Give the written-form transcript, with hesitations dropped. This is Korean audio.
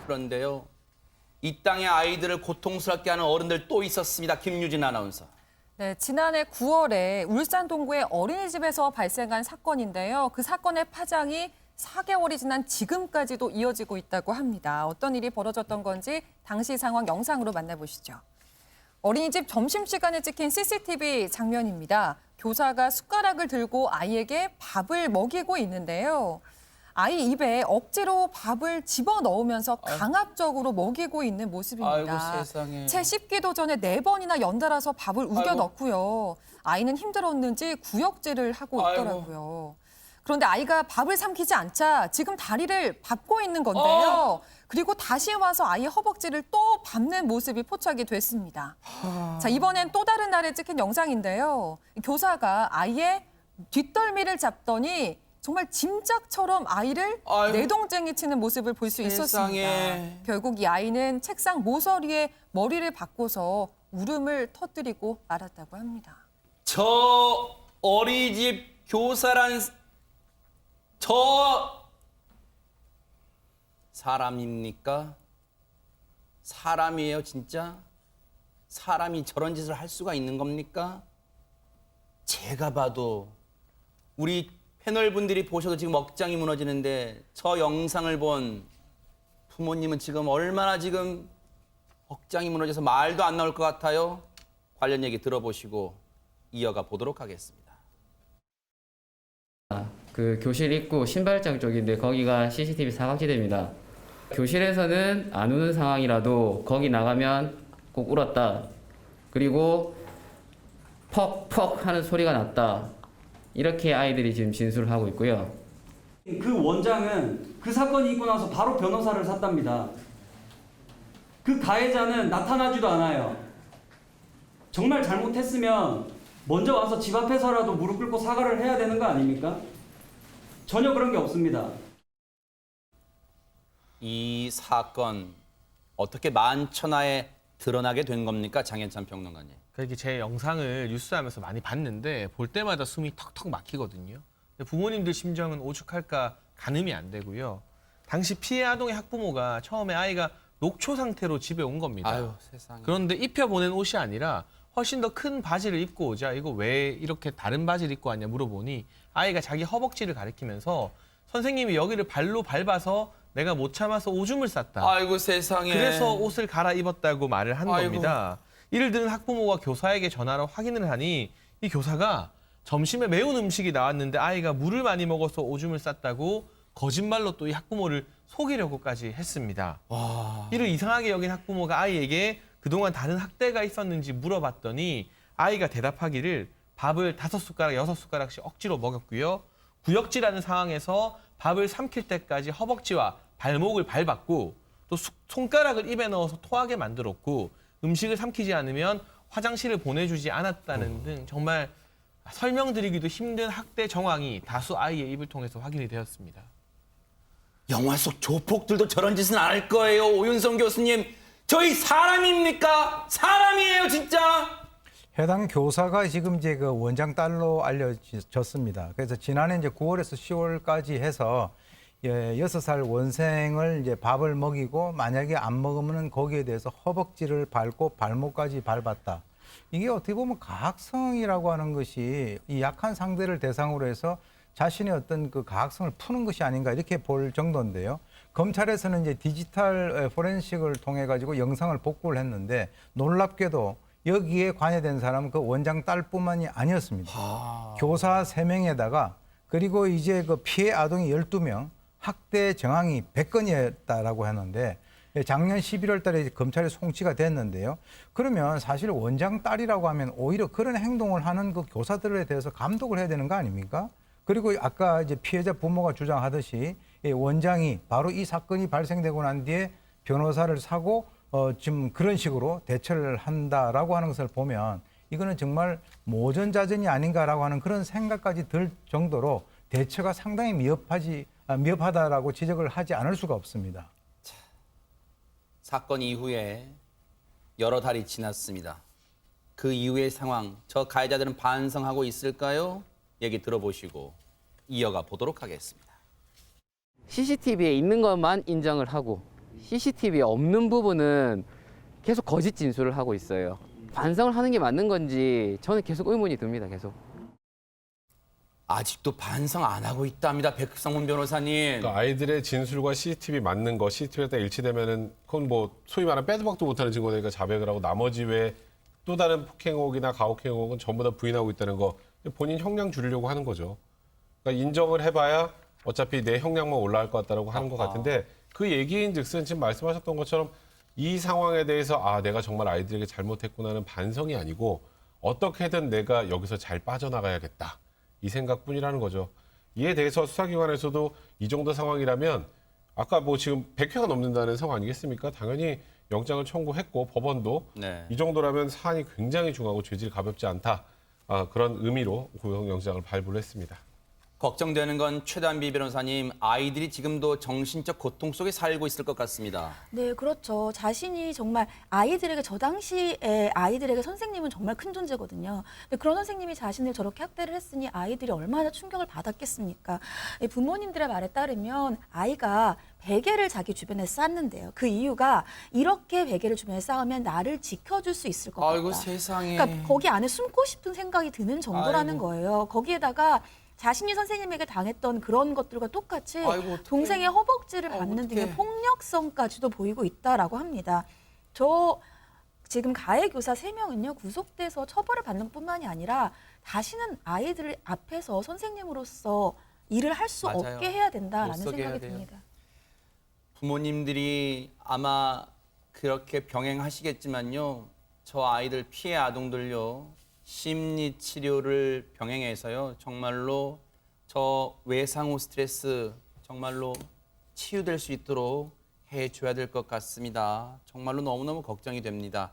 그런데요. 이 땅의 아이들을 고통스럽게 하는 어른들 또 있었습니다. 김유진 아나운서. 네, 지난해 9월에 울산 동구의 어린이집에서 발생한 사건인데요. 그 사건의 파장이 4개월이 지난 지금까지도 이어지고 있다고 합니다. 어떤 일이 벌어졌던 건지 당시 상황 영상으로 만나보시죠. 어린이집 점심시간에 찍힌 CCTV 장면입니다. 교사가 숟가락을 들고 아이에게 밥을 먹이고 있는데요. 아이 입에 억지로 밥을 집어넣으면서 강압적으로 먹이고 있는 모습입니다. 아이고, 세상에. 채 씹기도 전에 4번이나 연달아서 밥을 우겨 넣고요. 아이는 힘들었는지 구역질을 하고 있더라고요. 그런데 아이가 밥을 삼키지 않자 지금 다리를 밟고 있는 건데요. 그리고 다시 와서 아이의 허벅지를 또 밟는 모습이 포착이 됐습니다. 자, 이번엔 또 다른 날에 찍힌 영상인데요. 교사가 아이의 뒷덜미를 잡더니 정말 짐짝처럼 아이를 내동쟁이 치는 모습을 볼 수 있었습니다. 결국 이 아이는 책상 모서리에 머리를 박고서 울음을 터뜨리고 말았다고 합니다. 저 어린이집 교사란 저 사람입니까? 사람이에요, 진짜? 사람이 저런 짓을 할 수가 있는 겁니까? 제가 봐도 우리 패널분들이 보셔도 지금 억장이 무너지는데 저 영상을 본 부모님은 지금 얼마나 지금 억장이 무너져서 말도 안 나올 것 같아요. 관련 얘기 들어보시고 이어가 보도록 하겠습니다. 그 교실 입구 신발장 쪽인데 거기가 CCTV 사각지대입니다. 교실에서는 안 우는 상황이라도 거기 나가면 꼭 울었다. 그리고 퍽퍽 하는 소리가 났다. 이렇게 아이들이 지금 진술을 하고 있고요. 그 원장은 그 사건이 있고 나서 바로 변호사를 샀답니다. 그 가해자는 나타나지도 않아요. 정말 잘못했으면 먼저 와서 집 앞에서라도 무릎 꿇고 사과를 해야 되는 거 아닙니까? 전혀 그런 게 없습니다. 이 사건 어떻게 만천하에 드러나게 된 겁니까? 장현찬 평론가님. 그러니까 제 영상을 뉴스하면서 많이 봤는데 볼 때마다 숨이 턱턱 막히거든요. 근데 부모님들 심정은 오죽할까 가늠이 안 되고요. 당시 피해 아동의 학부모가 처음에 아이가 녹초 상태로 집에 온 겁니다. 아유, 세상에. 그런데 입혀보낸 옷이 아니라 훨씬 더 큰 바지를 입고 오자 이거 왜 이렇게 다른 바지를 입고 왔냐 물어보니 아이가 자기 허벅지를 가리키면서 선생님이 여기를 발로 밟아서 내가 못 참아서 오줌을 쌌다. 아이고, 세상에. 그래서 옷을 갈아입었다고 말을 한 겁니다. 이를 들은 학부모가 교사에게 전화로 확인을 하니 이 교사가 점심에 매운 음식이 나왔는데 아이가 물을 많이 먹어서 오줌을 쌌다고 거짓말로 또 이 학부모를 속이려고까지 했습니다. 이를 이상하게 여긴 학부모가 아이에게 그동안 다른 학대가 있었는지 물어봤더니 아이가 대답하기를 밥을 5숟가락, 6숟가락씩 억지로 먹였고요. 구역질하는 상황에서 밥을 삼킬 때까지 허벅지와 발목을 밟았고 또 손가락을 입에 넣어서 토하게 만들었고 음식을 삼키지 않으면 화장실을 보내주지 않았다는 등 정말 설명드리기도 힘든 학대 정황이 다수 아이의 입을 통해서 확인이 되었습니다. 영화 속 조폭들도 저런 짓은 안 할 거예요. 오윤성 교수님. 저희 사람입니까? 사람이에요, 진짜. 해당 교사가 지금 이제 그 원장 딸로 알려졌습니다. 그래서 지난해 이제 9월에서 10월까지 해서 6살 원생을 이제 밥을 먹이고 만약에 안 먹으면 거기에 대해서 허벅지를 밟고 발목까지 밟았다. 이게 어떻게 보면 가학성이라고 하는 것이 이 약한 상대를 대상으로 해서 자신의 어떤 그 가학성을 푸는 것이 아닌가 이렇게 볼 정도인데요. 검찰에서는 이제 디지털 포렌식을 통해 가지고 영상을 복구를 했는데 놀랍게도 여기에 관여된 사람은 그 원장 딸뿐만이 아니었습니다. 교사 3명에다가 그리고 이제 그 피해 아동이 12명, 학대 정황이 100건이었다라고 하는데 작년 11월 달에 검찰에 송치가 됐는데요. 그러면 사실 원장 딸이라고 하면 오히려 그런 행동을 하는 그 교사들에 대해서 감독을 해야 되는 거 아닙니까? 그리고 아까 이제 피해자 부모가 주장하듯이 원장이 바로 이 사건이 발생되고 난 뒤에 변호사를 사고 지금 그런 식으로 대처를 한다라고 하는 것을 보면 이거는 정말 모전자전이 아닌가라고 하는 그런 생각까지 들 정도로 대처가 상당히 미흡하다라고 지적을 하지 않을 수가 없습니다. 사건 이후에 여러 달이 지났습니다. 그 이후의 상황, 저 가해자들은 반성하고 있을까요? 얘기 들어보시고 이어가 보도록 하겠습니다. CCTV에 있는 것만 인정을 하고 CCTV에 없는 부분은 계속 거짓 진술을 하고 있어요. 반성을 하는 게 맞는 건지 저는 계속 의문이 듭니다. 계속. 아직도 반성 안 하고 있답니다. 백성문 변호사님. 그러니까 아이들의 진술과 CCTV 맞는 거, CCTV에 딱 일치되면은 그건 뭐 소위 말하는 빼도 박도 못하는 증거가 되니까 자백을 하고 나머지 외에 또 다른 폭행 의혹이나 가혹 행위는 전부 다 부인하고 있다는 거 본인 형량 줄이려고 하는 거죠. 그러니까 인정을 해봐야 어차피 내 형량만 올라갈 것 같다라고 하는 것 같은데 그 얘기인즉슨 지금 말씀하셨던 것처럼 이 상황에 대해서 아 내가 정말 아이들에게 잘못했구나는 반성이 아니고 어떻게든 내가 여기서 잘 빠져나가야겠다 이 생각뿐이라는 거죠. 이에 대해서 수사기관에서도 이 정도 상황이라면 아까 뭐 지금 100회가 넘는다는 상황 아니겠습니까? 당연히 영장을 청구했고 법원도 네. 이 정도라면 사안이 굉장히 중하고 죄질이 가볍지 않다. 그런 의미로 구형영장을 발부를 했습니다. 걱정되는 건 최단비 변호사님, 아이들이 지금도 정신적 고통 속에 살고 있을 것 같습니다. 네, 그렇죠. 자신이 정말 아이들에게 저 당시에 아이들에게 선생님은 정말 큰 존재거든요. 근데 그런 선생님이 자신을 저렇게 학대를 했으니 아이들이 얼마나 충격을 받았겠습니까? 부모님들의 말에 따르면 아이가 베개를 자기 주변에 쌓는데요. 그 이유가 이렇게 베개를 주변에 쌓으면 나를 지켜줄 수 있을 것 같다. 아이고 세상에. 그러니까 거기 안에 숨고 싶은 생각이 드는 정도라는 아이고. 거예요. 거기에다가 자신이 선생님에게 당했던 그런 것들과 똑같이 아이고, 어떡해. 동생의 허벅지를 받는 어떡해. 등의 폭력성까지도 보이고 있다라고 합니다. 저 지금 가해 교사 3명은요 구속돼서 처벌을 받는 뿐만이 아니라 다시는 아이들 앞에서 선생님으로서 일을 할 수 맞아요. 없게 해야 된다라는 못 서게 해야 생각이 돼요. 듭니다. 부모님들이 아마 그렇게 병행하시겠지만요. 저 아이들 피해 아동들요. 심리 치료를 병행해서요. 정말로 저 외상후 스트레스 정말로 치유될 수 있도록 해줘야 될 것 같습니다. 정말로 너무너무 걱정이 됩니다.